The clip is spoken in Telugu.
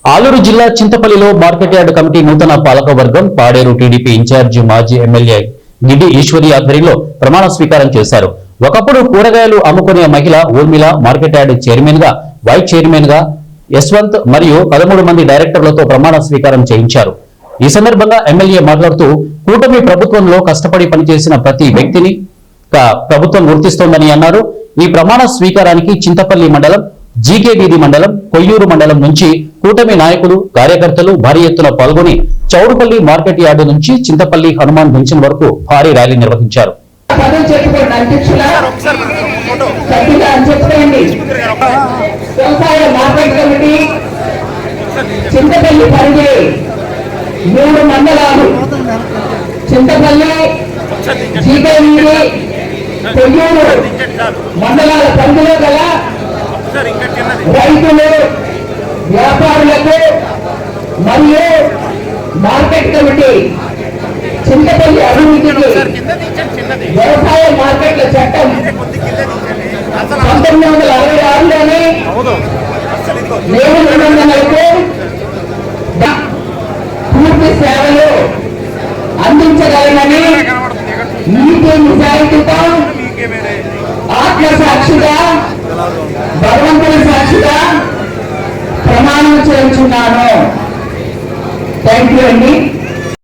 ఆలూరు జిల్లా చింతపల్లిలో మార్కెట్ యార్డ్ కమిటీ నూతన పాలక వర్గం పాడేరు టీడీపీ ఇన్ఛార్జి మాజీ ఎమ్మెల్యే గిడ్డి ఈశ్వరి ఆధ్వర్యంలో ప్రమాణ స్వీకారం చేశారు. ఒకప్పుడు కూరగాయలు అమ్ముకునే మహిళ ఊర్మిళ మార్కెట్ యార్డ్ చైర్మన్ గా, వైస్ చైర్మన్ గా యశ్వంత్ మరియు 13 మంది డైరెక్టర్లతో ప్రమాణ స్వీకారం చేయించారు. ఈ సందర్భంగా ఎమ్మెల్యే మాట్లాడుతూ కూటమి ప్రభుత్వంలో కష్టపడి పనిచేసిన ప్రతి వ్యక్తిని ప్రభుత్వం గుర్తిస్తోందని అన్నారు. ఈ ప్రమాణ స్వీకారానికి చింతపల్లి మండలం, జీకే వీధి మండలం, కొయ్యూరు మండలం నుంచి కూటమి నాయకులు, కార్యకర్తలు భారీ ఎత్తున పాల్గొని చౌడుపల్లి మార్కెట్ యార్డు నుంచి చింతపల్లి హనుమాన్ జంక్షన్ వరకు భారీ ర్యాలీ నిర్వహించారు. మండలాల పరిధిలో గల రైతులు, వ్యాపారులకు మరియు మార్కెట్ కమిటీ చింతపల్లి అభివృద్ధికి వ్యవసాయ మార్కెట్ల చట్టం 1966లోనే నిబంధనలకు పూర్తి సేవలు అందించగలనని నీతి నిజాయితీతో ఆత్మసాక్షిగా, భగవంతుని సాక్షిగా ప్రమాణం చేయించున్నాను. థ్యాంక్ యూ అండి.